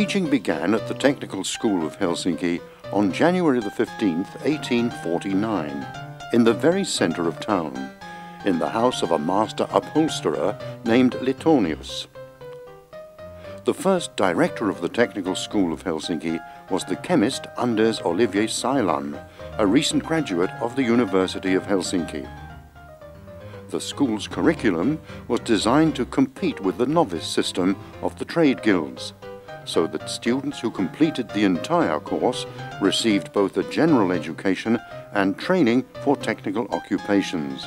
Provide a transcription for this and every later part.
Teaching began at the Technical School of Helsinki on January the 15th, 1849, in the very centre of town, in the house of a master upholsterer named Litonius. The first director of the Technical School of Helsinki was the chemist Anders Olivier Sailan, a recent graduate of the University of Helsinki. The school's curriculum was designed to compete with the novice system of the trade guilds, so that students who completed the entire course received both a general education and training for technical occupations.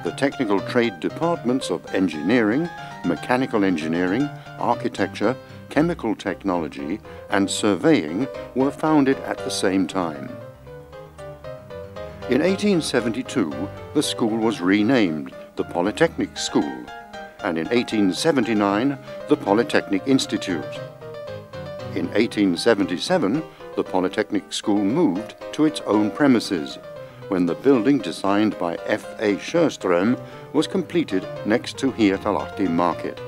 The technical trade departments of engineering, mechanical engineering, architecture, chemical technology, and surveying were founded at the same time. In 1872, the school was renamed the Polytechnic School, and in 1879, the Polytechnic Institute. In 1877, the Polytechnic School moved to its own premises, when the building designed by F.A. Sjöström was completed next to Hietalahti Market.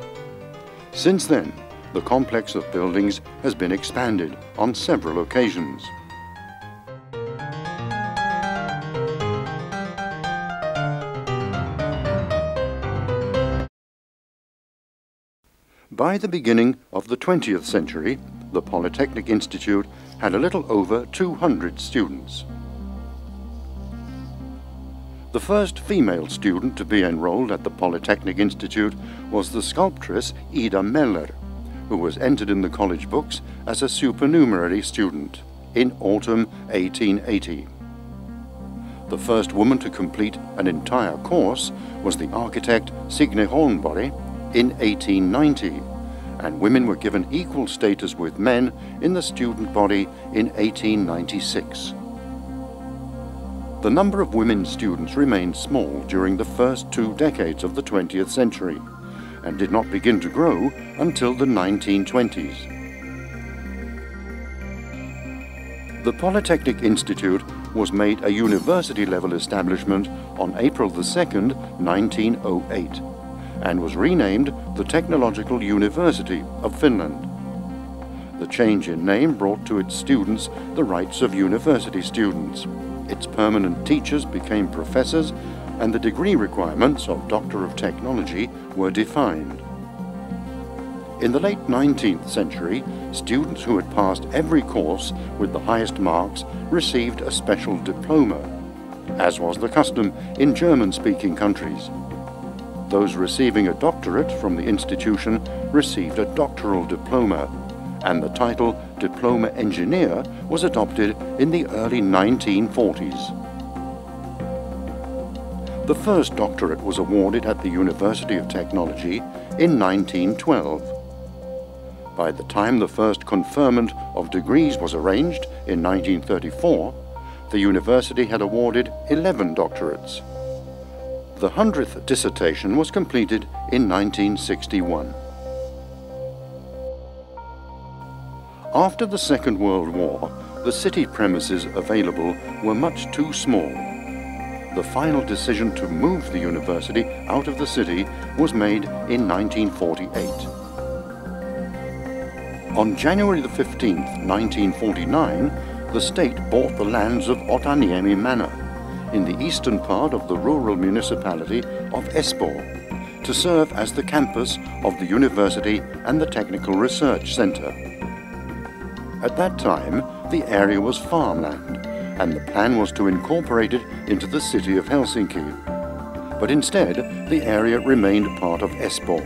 Since then, the complex of buildings has been expanded on several occasions. By the beginning of the 20th century, the Polytechnic Institute had a little over 200 students. The first female student to be enrolled at the Polytechnic Institute was the sculptress Ida Meller, who was entered in the college books as a supernumerary student in autumn 1880. The first woman to complete an entire course was the architect Signe Holmborg in 1890, and women were given equal status with men in the student body in 1896. The number of women students remained small during the first 2 decades of the 20th century, and did not begin to grow until the 1920s. The Polytechnic Institute was made a university-level establishment on April 2nd, 1908, and was renamed the Technological University of Finland. The change in name brought to its students the rights of university students. Its permanent teachers became professors, and the degree requirements of Doctor of Technology were defined. In the late 19th century, students who had passed every course with the highest marks received a special diploma, as was the custom in German-speaking countries. Those receiving a doctorate from the institution received a doctoral diploma, and the title Diploma Engineer was adopted in the early 1940s. The first doctorate was awarded at the University of Technology in 1912. By the time the first conferment of degrees was arranged in 1934, the university had awarded 11 doctorates. The 100th dissertation was completed in 1961. After the Second World War, the city premises available were much too small. The final decision to move the university out of the city was made in 1948. On January the 15th, 1949, the state bought the lands of Otaniemi Manor in the eastern part of the rural municipality of Espoo to serve as the campus of the university and the Technical Research Centre. At that time, the area was farmland, and the plan was to incorporate it into the city of Helsinki. But instead, the area remained part of Espoo.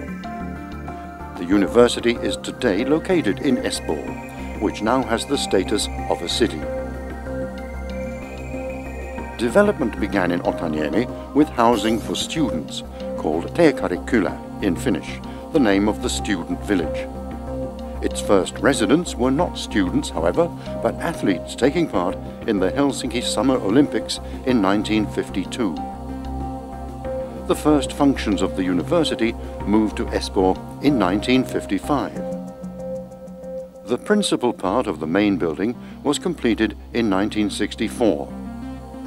The university is today located in Espoo, which now has the status of a city. Development began in Otaniemi with housing for students, called Teekkarikylä in Finnish, the name of the student village. Its first residents were not students, however, but athletes taking part in the Helsinki Summer Olympics in 1952. The first functions of the university moved to Espoo in 1955. The principal part of the main building was completed in 1964,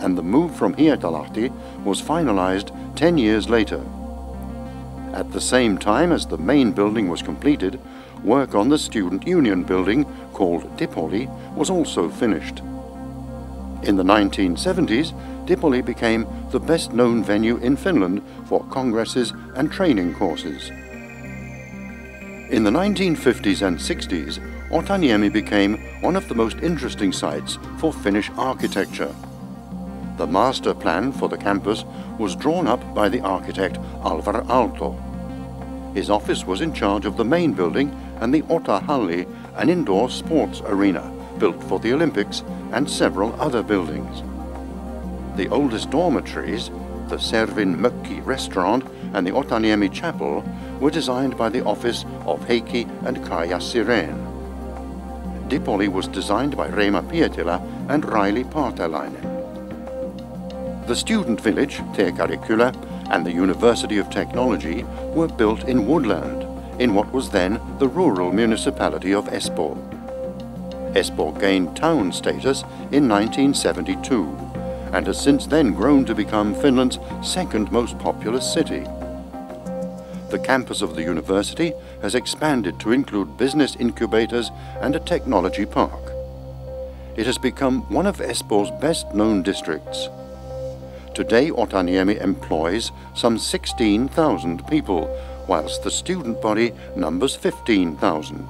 and the move from Hietalahti was finalized 10 years later. At the same time as the main building was completed, work on the student union building, called Dipoli, was also finished. In the 1970s, Dipoli became the best-known venue in Finland for congresses and training courses. In the 1950s and 60s, Otaniemi became one of the most interesting sites for Finnish architecture. The master plan for the campus was drawn up by the architect Alvar Aalto. His office was in charge of the main building and the Ota-halli, an indoor sports arena built for the Olympics, and several other buildings. The oldest dormitories, the Servin Mökki restaurant and the Otaniemi chapel, were designed by the office of Heikki and Kaija Sirén. Dipoli was designed by Reima Pietilä and Raili Paatelainen. The student village, Teekarikylä, and the University of Technology were built in woodland, in what was then the rural municipality of Espoo. Espoo gained town status in 1972, and has since then grown to become Finland's second most populous city. The campus of the university has expanded to include business incubators and a technology park. It has become one of Espoo's best-known districts. Today, Otaniemi employs some 16,000 people, whilst the student body numbers 15,000.